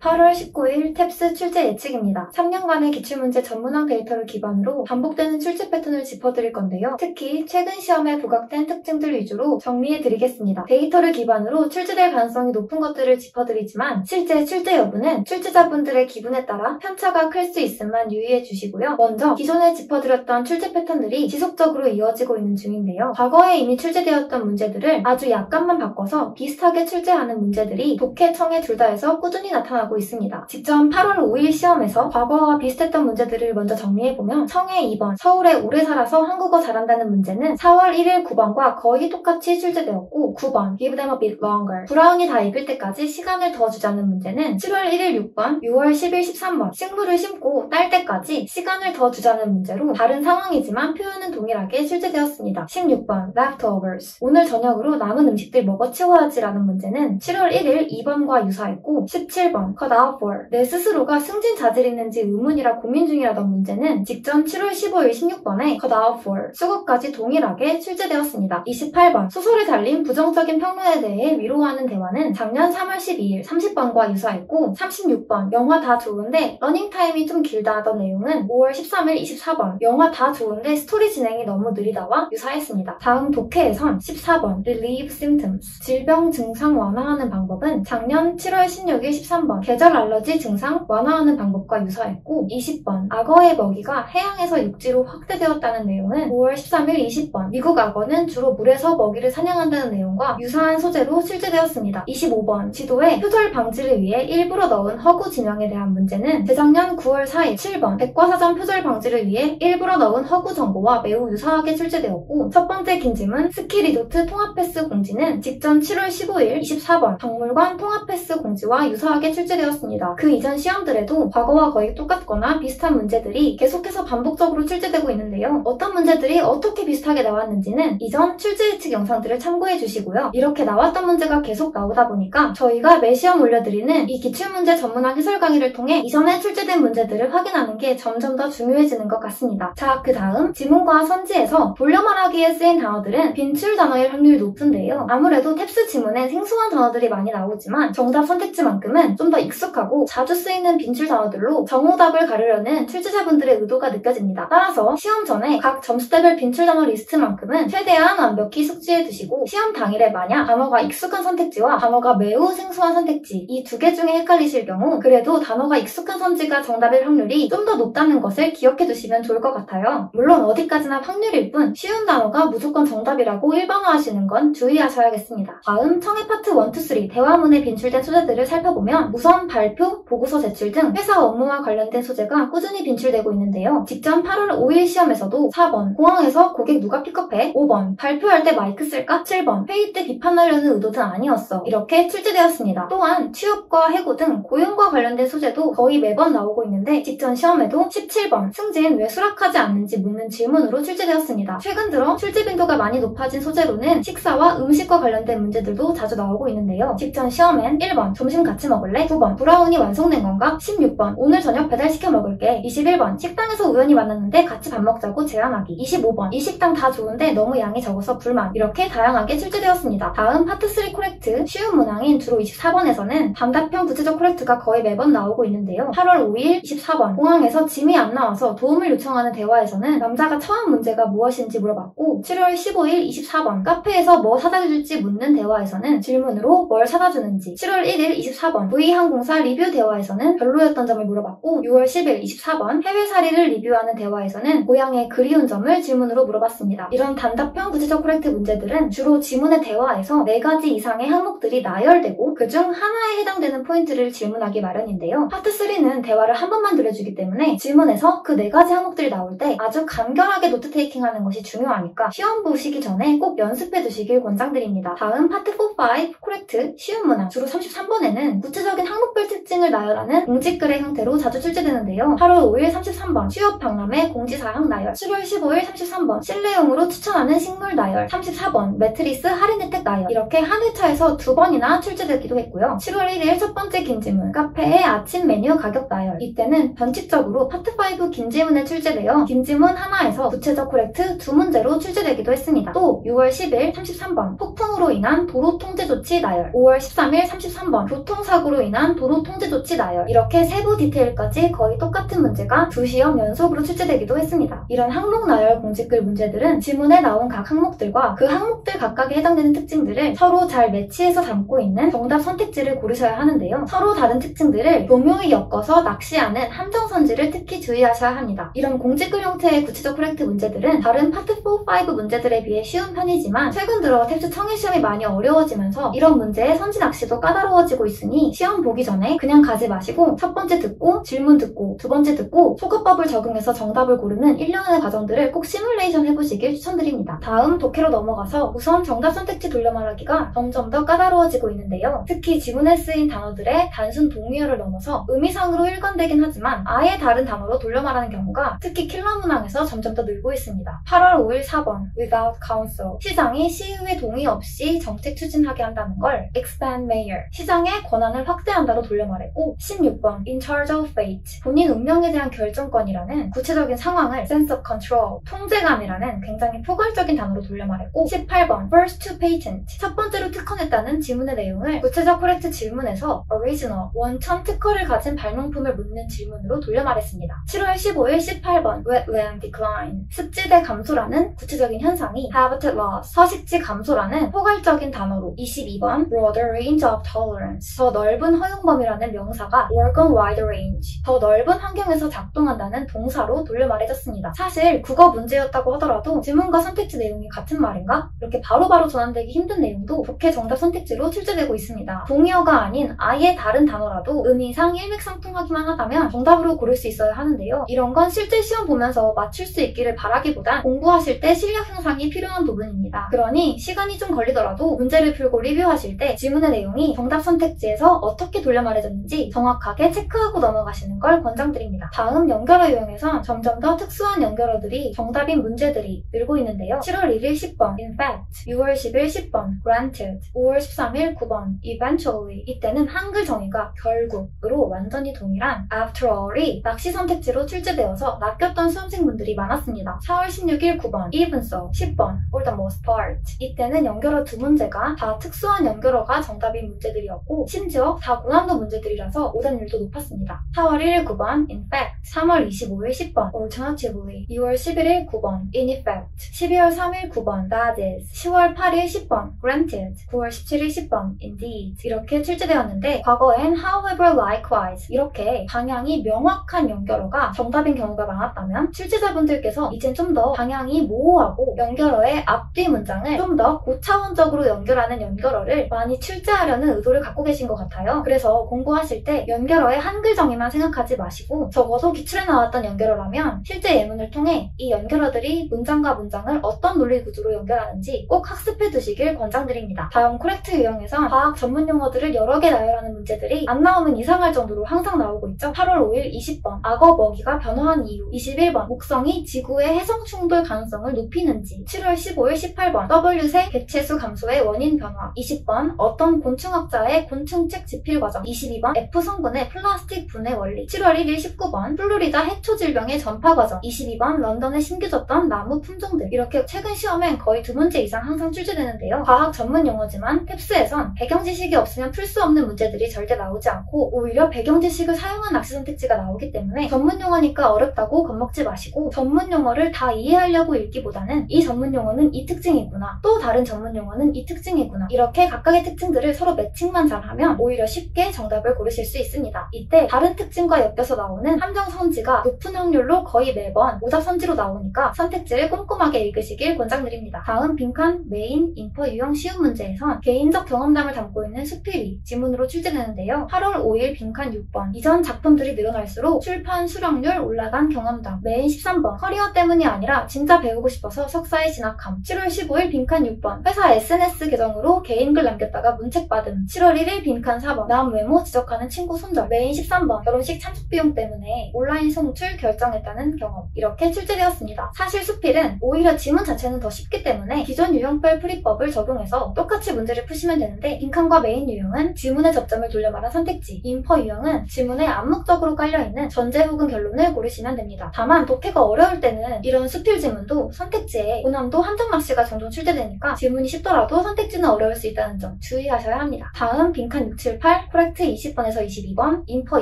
8월 19일 탭스 출제 예측입니다. 3년간의 기출문제 전문화 데이터를 기반으로 반복되는 출제 패턴을 짚어드릴 건데요. 특히 최근 시험에 부각된 특징들 위주로 정리해드리겠습니다. 데이터를 기반으로 출제될 가능성이 높은 것들을 짚어드리지만 실제 출제 여부는 출제자분들의 기분에 따라 편차가 클 수 있음만 유의해주시고요. 먼저 기존에 짚어드렸던 출제 패턴들이 지속적으로 이어지고 있는 중인데요. 과거에 이미 출제되었던 문제들을 아주 약간만 바꿔서 비슷하게 출제하는 문제들이 독해, 청해 둘 다에서 꾸준히 나타나고 있습니다. 직전 8월 5일 시험에서 과거와 비슷했던 문제들을 먼저 정리해보면 청해 2번 서울에 오래 살아서 한국어 잘한다는 문제는 4월 1일 9번과 거의 똑같이 출제되었고 9번 Give them a bit longer 브라운이 다 익을 때까지 시간을 더 주자는 문제는 7월 1일 6번 6월 10일 13번 식물을 심고 딸 때까지 시간을 더 주자는 문제로 다른 상황이지만 표현은 동일하게 출제되었습니다. 16번 Leftovers 오늘 저녁으로 남은 음식들 먹어 치워야지라는 문제는 7월 1일 2번과 유사했고 17번 Cut out for 내 스스로가 승진자질있는지 의문이라 고민 중이라던 문제는 직전 7월 15일 16번에 Cut out for 수급까지 동일하게 출제되었습니다. 28번 소설에 달린 부정적인 평론에 대해 위로하는 대화는 작년 3월 12일 30번과 유사했고 36번 영화 다 좋은데 러닝타임이 좀 길다 하던 내용은 5월 13일 24번 영화 다 좋은데 스토리 진행이 너무 느리다와 유사했습니다. 다음 독해에선 14번 Relieve symptoms 질병 증상 완화하는 방법은 작년 7월 16일 13번 계절 알러지 증상 완화하는 방법과 유사했고 20번 악어의 먹이가 해양에서 육지로 확대되었다는 내용은 5월 13일 20번 미국 악어는 주로 물에서 먹이를 사냥한다는 내용과 유사한 소재로 출제되었습니다. 25번 지도에 표절 방지를 위해 일부러 넣은 허구 지명에 대한 문제는 재작년 9월 4일 7번 백과사전 표절 방지를 위해 일부러 넣은 허구 정보와 매우 유사하게 출제되었고 첫 번째 긴 질문 스키 리조트 통합 패스 공지는 직전 7월 15일 24번 박물관 통합 패스 공지와 유사하게 출제되었습니다. 그 이전 시험들에도 과거와 거의 똑같거나 비슷한 문제들이 계속해서 반복적으로 출제되고 있는데요. 어떤 문제들이 어떻게 비슷하게 나왔는지는 이전 출제 예측 영상들을 참고해 주시고요. 이렇게 나왔던 문제가 계속 나오다 보니까 저희가 매 시험 올려드리는 이 기출문제 전문화 해설 강의를 통해 이전에 출제된 문제들을 확인하는 게 점점 더 중요해지는 것 같습니다. 자, 그 다음 지문과 선지에서 돌려 말하기에 쓰인 단어들은 빈출 단어일 확률이 높은데요. 아무래도 탭스 지문엔 생소한 단어들이 많이 나오지만 정답 선택지만큼은 좀 더 익숙하고 자주 쓰이는 빈출 단어들로 정오답을 가르려는 출제자분들의 의도가 느껴집니다. 따라서 시험 전에 각 점수대별 빈출 단어 리스트만큼은 최대한 완벽히 숙지해 두시고 시험 당일에 만약 단어가 익숙한 선택지와 단어가 매우 생소한 선택지 이 두 개 중에 헷갈리실 경우 그래도 단어가 익숙한 선지가 정답일 확률이 좀 더 높다는 것을 기억해 두시면 좋을 것 같아요. 물론 어디까지나 확률일 뿐 쉬운 단어가 무조건 정답이라고 일반화하시는 건 주의하셔야겠습니다. 다음 청해 파트 1, 2, 3 대화문에 빈출된 소재들을 살펴보면 우선 발표, 보고서 제출 등 회사 업무와 관련된 소재가 꾸준히 빈출되고 있는데요. 직전 8월 5일 시험에서도 4번 공항에서 고객 누가 픽업해? 5번 발표할 때 마이크 쓸까? 7번 회의 때 비판하려는 의도는 아니었어. 이렇게 출제되었습니다. 또한 취업과 해고 등 고용과 관련된 소재도 거의 매번 나오고 있는데 직전 시험에도 17번 승진 왜 수락하지 않는지 묻는 질문으로 출제되었습니다. 최근 들어 출제 빈도가 많이 높아진 소재로는 식사와 음식과 관련된 문제들도 자주 나오고 있는데요. 직전 시험엔 1번 점심 같이 먹을래? 9번 브라운이 완성된 건가? 16번 오늘 저녁 배달시켜 먹을게. 21번 식당에서 우연히 만났는데 같이 밥 먹자고 제안하기. 25번 이 식당 다 좋은데 너무 양이 적어서 불만. 이렇게 다양하게 출제되었습니다. 다음 파트 3 코렉트 쉬운 문항인 주로 24번에서는 단답형 구체적 코렉트가 거의 매번 나오고 있는데요. 8월 5일 24번 공항에서 짐이 안 나와서 도움을 요청하는 대화에서는 남자가 처한 문제가 무엇인지 물어봤고 7월 15일 24번 카페에서 뭐 사다 줄지 묻는 대화에서는 질문으로 뭘 사다 주는지 7월 1일 24번 V항공사 리뷰 대화에서는 별로였던 점을 물어봤고 6월 10일 24번 해외살이를 리뷰하는 대화에서는 고향의 그리운 점을 질문으로 물어봤습니다. 이런 단답형 구체적 코렉트 문제들은 주로 지문의 대화에서 4가지 이상의 항목들이 나열되고 그중 하나에 해당되는 포인트를 질문하기 마련인데요. 파트 3는 대화를 한 번만 들려주기 때문에 질문에서 그 4가지 항목들이 나올 때 아주 간결하게 노트 테이킹하는 것이 중요하니까 시험 보시기 전에 꼭 연습해 두시길 권장드립니다. 다음 파트 4, 5 코렉트 쉬운 문항 주로 33번에는 구체적인 항목별 특징을 나열하는 공지글의 형태로 자주 출제되는데요. 8월 5일 33번 취업 박람회 공지사항 나열 7월 15일 33번 실내용으로 추천하는 식물 나열 34번 매트리스 할인 혜택 나열 이렇게 한 회차에서 2번이나 출제되기도 했고요. 7월 1일 첫 번째 긴 질문 카페의 아침 메뉴 가격 나열 이때는 변칙적으로 파트 5 긴 질문에 출제되어 긴 질문 하나에서 구체적 코렉트 2문제로 출제되기도 했습니다. 또 6월 10일 33번 폭풍으로 인한 도로 통제 조치 나열 5월 13일 33번 교통사고로 인한 대한 도로 통제 조치 나열, 이렇게 세부 디테일까지 거의 똑같은 문제가 2시험 연속으로 출제되기도 했습니다. 이런 항목 나열 공직글 문제들은 지문에 나온 각 항목들과 그 항목들 각각에 해당되는 특징들을 서로 잘 매치해서 담고 있는 정답 선택지를 고르셔야 하는데요. 서로 다른 특징들을 교묘히 엮어서 낚시하는 함정선지를 특히 주의하셔야 합니다. 이런 공직글 형태의 구체적 코렉트 문제들은 다른 파트 4, 5 문제들에 비해 쉬운 편이지만 최근 들어 탭스 청일 시험이 많이 어려워지면서 이런 문제의 선지 낚시도 까다로워지고 있으니 시험 보기 전에 그냥 가지 마시고 첫 번째 듣고 질문 듣고 두 번째 듣고 소거법을 적용해서 정답을 고르는 1년의 과정들을 꼭 시뮬레이션 해보시길 추천드립니다. 다음 독해로 넘어가서 우선 정답 선택지 돌려말하기가 점점 더 까다로워지고 있는데요. 특히 지문에 쓰인 단어들의 단순 동의어를 넘어서 의미상으로 일관되긴 하지만 아예 다른 단어로 돌려말하는 경우가 특히 킬러 문항에서 점점 더 늘고 있습니다. 8월 5일 4번 Without Counsel, 시장이 시의회 동의 없이 정책 추진하게 한다는 걸 Expand Mayor, 시장의 권한을 확대한다로 돌려말했고, 16번 In Charge of Fate, 본인 운명에 대한 결정권이라는 구체적인 상황을 Sense of Control, 통제감이라는 굉장히 포괄적인 단어로 돌려말했고, 18번 First to Patent, 첫 번째로 특허냈다는 지문의 내용을 구체적 코렉트 질문에서 Original, 원천 특허를 가진 발명품을 묻는 질문으로 돌려말했습니다. 7월 15일 18번 Wetland Decline, 습지대 감소라는 구체적인 현상이 Habitat Loss, 서식지 감소라는 포괄적인 단어로, 22번 Broader Range of Tolerance, 더 넓은 허용 범위라는 명사가 Work on Wider Range, 더 넓은 환경에서 작동한다는 동사로 돌려말해졌습니다. 사실 국어 문제였다고 하더라도 지문과 선택지 내용이 같은 말인가? 이렇게 바로바로 전환되기 힘든 내용도 독해 정답 선택지로 출제되고 있습니다. 동의어가 아닌 아예 다른 단어라도 의미상 일맥상통하기만 하다면 정답으로 고를 수 있어야 하는데요. 이런 건 실제 시험 보면서 맞출 수 있기를 바라기보단 공부하실 때 실력 향상이 필요한 부분입니다. 그러니 시간이 좀 걸리더라도 문제를 풀고 리뷰하실 때 지문의 내용이 정답 선택지에서 어떻게 돌려말해졌는지 정확하게 체크하고 넘어가시는 걸 권장드립니다. 다음 연결어 유형에선 점점 더 특수한 연결어들이 정답인 문제들이 늘고 있는데요. 7월 1일 10번 In fact, 6월 10일 10번 Granted, 5월 13일 9번 Eventually, 이때는 한글 정의가 결국으로 완전히 동일한 After all이 낚시 선택지로 출제되어서 낚였던 수험생분들이 많았습니다. 4월 16일 9번 Even so, 10번 For the most part, 이때는 연결어 두 문제가 다 특수한 연결어가 정답인 문제들이었고 심지어 다 고난도 문제들이라서 오답률도 높았습니다. 4월 1일 9번 In fact, 3월 25일 10번 Alternatively, 2월 11일 9번 In effect, 12월 3일 9번 That is, 10월 8일 10번 Granted, 9월 17일 10번 Indeed, 이렇게 출제되었는데 과거엔 However, likewise, 이렇게 방향이 명확한 연결어가 정답인 경우가 많았다면 출제자분들께서 이젠 좀 더 방향이 모호하고 연결어의 앞뒤 문장을 좀 더 고차원적으로 연결하는 연결어를 많이 출제하려는 의도를 갖고 계신 것 같아요. 그래서 공부하실 때 연결어의 한글 정의만 생각하지 마시고 적어도 기출에 나왔던 연결어라면 실제 예문을 통해 이 연결어들이 문장과 문장을 어떤 논리 구조로 연결하는지 꼭 학습해 두시길 권장드립니다. 다음 코렉트 유형에선 과학 전문 용어들을 여러 개 나열하는 문제들이 안 나오면 이상할 정도로 항상 나오고 있죠. 8월 5일 20번 악어 먹이가 변화한 이유, 21번 목성이 지구의 해성 충돌 가능성을 높이는지, 7월 15일 18번 W새 개체수 감소의 원인 변화, 20번 어떤 곤충학자의 곤충책 집필 과정, 22번 F 성분의 플라스틱 분해 원리, 7월 1일 19번 플로리다 해초 질병의 전파 과정, 22번 런던에 심겨졌던 나무 품종들. 이렇게 최근 시험엔 거의 2문제 이상 항상 출제되는데요. 과학 전문 용어지만 탭스에선 배경 지식이 없으면 풀 수 없는 문제들이 절대 나오지 않고 오히려 배경 지식을 사용한 낚시 선택지가 나오기 때문에 전문 용어니까 어렵다고 겁먹지 마시고 전문 용어를 다 이해하려고 읽기보다는 이 전문 용어는 이 특징이구나, 또 다른 전문 용어는 이 특징이구나, 이렇게 각각의 특징들을 서로 매칭만 잘하면 오히려 쉽게 정답을 고르실 수 있습니다. 이때 다른 특징과 엮여서 나오는 함정 선지가 높은 확률로 거의 매번 오답 선지로 나오니까 선택지를 꼼꼼하게 읽으시길 권장드립니다. 다음 빈칸 메인 인퍼 유형 쉬운 문제에선 개인적 경험담을 담고 있는 수필이 지문으로 출제되는데요. 8월 5일 빈칸 6번 이전 작품들이 늘어날수록 출판 수량률 올라간 경험담. 메인 13번 커리어 때문이 아니라 진짜 배우고 싶어서 석사에 진학함. 7월 15일 빈칸 6번 회사 SNS 계정으로 개인글 남겼다가 문책 받음. 7월 1일 빈칸 4번 남 외모 지적하는 친구 손절. 메인 13번 결혼식 참석 비용 때문에 온라인 송출 결정했다는 경험. 이렇게 출제되었습니다. 사실 수필은 오히려 지문 자체는 더 쉽기 때문에 기존 유형별 풀이법을 적용해서 똑같이 문제를 푸시면 되는데 빈칸과 메인 유형은 지문의 접점을 돌려 말한 선택지, 인퍼 유형은 지문에 암묵적으로 깔려있는 전제 혹은 결론을 고르시면 됩니다. 다만 독해가 어려울 때는 이런 수필 지문도 선택지에 고난도 함정 낚시가 종종 출제되니까 지문이 쉽더라도 선택지는 어려울 수 있다는 점 주의하셔야 합니다. 다음 빈칸 6, 7, 8 코렉트 20번에서 22번, 인퍼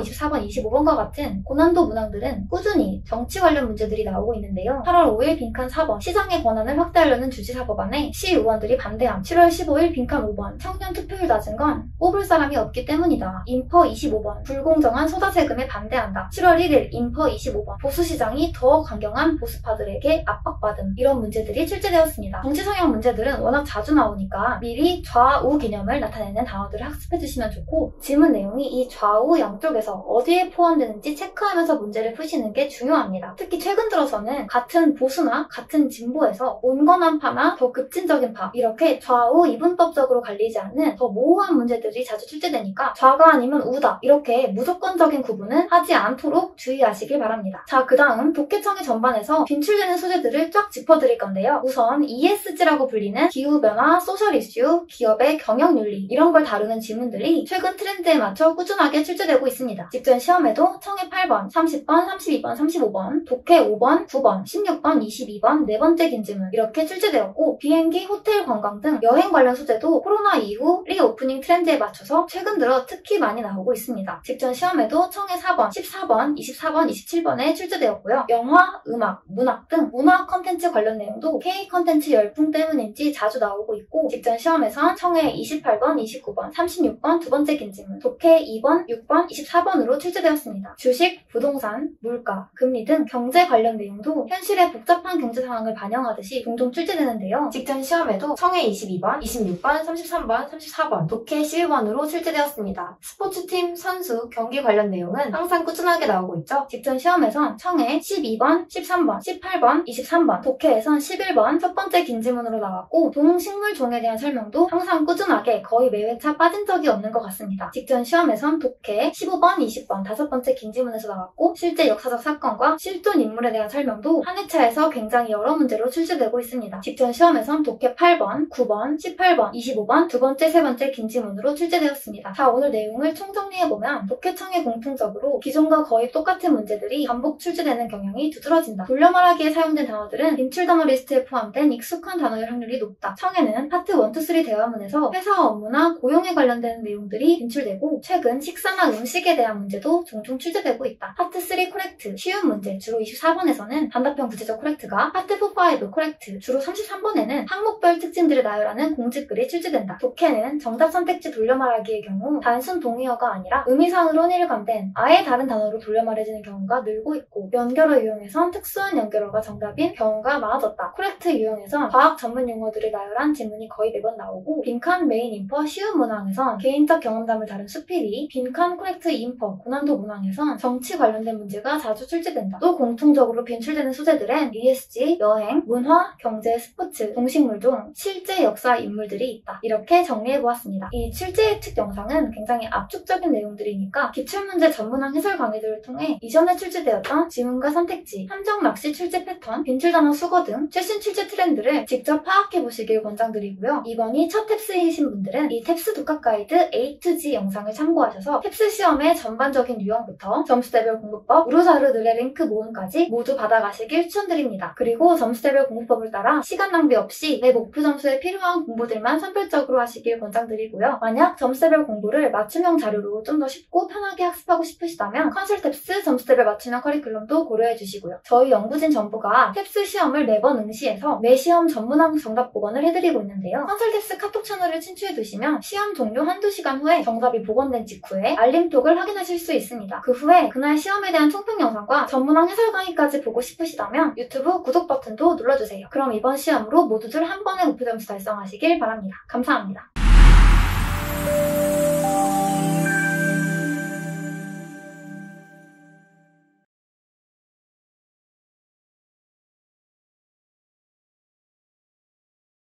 24번, 25번과 같은 고난도 문항들은 꾸준히 정치 관련 문제들이 나오고 있는데요. 8월 5일 빈칸 4번, 시장의 권한을 확대하려는 주지사법안에 시의원들이 반대함. 7월 15일 빈칸 5번, 청년 투표율 낮은 건 뽑을 사람이 없기 때문이다. 인퍼 25번, 불공정한 소다 세금에 반대한다. 7월 1일 인퍼 25번, 보수시장이 더 강경한 보수파들에게 압박받음. 이런 문제들이 출제되었습니다. 정치 성향 문제들은 워낙 자주 나오니까 미리 좌우 개념을 나타내는 단어들을 학습해주시면 좋고, 질문 내용이 이 좌우 양쪽에서 어디에 포함되는지 체크하면서 문제를 푸시는 게 중요합니다. 특히 최근 들어서는 같은 보수나 같은 진보에서 온건한 파나 더 급진적인 파, 이렇게 좌우 이분법적으로 갈리지 않는 더 모호한 문제들이 자주 출제되니까 좌가 아니면 우다, 이렇게 무조건적인 구분은 하지 않도록 주의하시길 바랍니다. 자, 그 다음 독해청의 전반에서 빈출되는 소재들을 쫙 짚어드릴 건데요. 우선 ESG라고 불리는 기후변화, 소셜 이슈, 기업의 경영윤리, 이런 걸 다루는 지문들이 최근 트렌드에 맞춰 꾸준하게 출제되고 있습니다. 직전 시험에도 청해 8번, 30번, 32번, 35번, 독해 5번, 9번, 16번, 22번, 네 번째 긴 지문 이렇게 출제되었고, 비행기, 호텔, 관광 등 여행 관련 소재도 코로나 이후 리오프닝 트렌드에 맞춰서 최근 들어 특히 많이 나오고 있습니다. 직전 시험에도 청해 4번, 14번, 24번, 27번에 출제되었고요. 영화, 음악, 문학 등 문화 컨텐츠 관련 내용도 K 컨텐츠 열풍 때문인지 자주 나오고 있고, 직전 시험에선 청해 28번, 29번, 36번 두 번째 긴 지문, 독해 2번, 6번, 24번으로 출제되었습니다. 주식, 부동산, 물가, 금리 등 경제 관련 내용도 현실의 복잡한 경제 상황을 반영하듯이 종종 출제되는데요. 직전 시험에도 청해 22번, 26번, 33번, 34번, 독해 11번으로 출제되었습니다. 스포츠팀, 선수, 경기 관련 내용은 항상 꾸준하게 나오고 있죠. 직전 시험에선 청해 12번, 13번, 18번, 23번, 독해에선 11번 첫 번째 긴 지문으로 나왔고, 동식물종에 대한 설명도 항상 꾸준하게 거의 매회차 빠진 적이 없는 것 같습니다. 직전 시험에선 독해 15번, 20번 다섯 번째 긴 지문에서 나왔고, 실제 역사적 사건과 실존 인물에 대한 설명도 한 회차에서 굉장히 여러 문제로 출제되고 있습니다. 직전 시험에선 독해 8번, 9번, 18번, 25번 두 번째, 세 번째 긴 지문으로 출제되었습니다. 자, 오늘 내용을 총정리해보면 독해청에 공통적으로 기존과 거의 똑같은 문제들이 반복 출제되는 경향이 두드러진다. 돌려 말하기에 사용된 단어들은 빈출 단어 리스트에 포함된 익숙한 단어일 확률이 높다. 청에는 파트 1, 2, 3 대화문에서 회사 업무나 고용에 관련된 내용들이 빈출되고, 최근 식사나 음식에 대한 문제도 종종 출제되고 있다. 파트 3 코렉트, 쉬운 문제 주로 24번에서는 단답형 구체적 코렉트가, 파트 4, 5 코렉트 주로 33번에는 항목별 특징들을 나열하는 공지글이 출제된다. 독해는 정답 선택지 돌려 말하기의 경우 단순 동의어가 아니라 의미상으로 일관된 아예 다른 단어로 돌려 말해지는 경우가 늘고 있고, 연결어 유형에선 특수한 연결어가 정답인 경우가 많아졌다. 코렉트 유형에선 과학 전문 용어들을 나열한 지문이 거의 매번 나오고, 빈칸, 메인, 인퍼, 쉬운 문항에선 개인적 경험담을 다룬 수필이, 빈칸, 코렉트, 인퍼, 고난도 문항에선 정치 관련된 문제가 자주 출제된다. 또 공통적으로 빈출되는 소재들은 ESG, 여행, 문화, 경제, 스포츠, 동식물 등 실제 역사 인물들이 있다. 이렇게 정리해보았습니다. 이 출제 예측 영상은 굉장히 압축적인 내용들이니까 기출문제 전문항 해설 강의들을 통해 이전에 출제되었던 지문과 선택지, 함정 낚시 출제 패턴, 빈출 단어 수거 등 최신 출제 트렌드를 직접 파악해보시길 권장드리고요. 이번이 첫 탭스이신 분들은 이 탭스 독학 가이드 A to G 영상을 참고하셔서 탭스 시험의 전반적인 유형부터 점수대별 공부법, 우르사르 느레 링크 모음까지 모두 받아가시길 추천드립니다. 그리고 점수대별 공부법을 따라 시간 낭비 없이 내 목표 점수에 필요한 공부들만 선별적으로 하시길 권장드리고요. 만약 점수대별 공부를 맞춤형 자료로 좀 더 쉽고 편하게 학습하고 싶으시다면 컨설탭스 점수대별 맞춤형 커리큘럼도 고려해주시고요. 저희 연구진 전부가 탭스 시험을 매번 응시해서 매 시험 전문항 정답 복원을 해드리고 있는데요. 컨설탭스 카톡 채널을 친추해두시면 시험 종료 한두 시간 후에 정답이 복원된 직후에 알림톡을 확인하실 수 있습니다. 그 후에 그날 시험에 대한 총평 영상과 전문항 해설 강의까지 보고 싶으시다면 유튜브 구독 버튼도 눌러주세요. 그럼 이번 시험으로 모두들 한 번에 목표 점수 달성하시길 바랍니다. 감사합니다.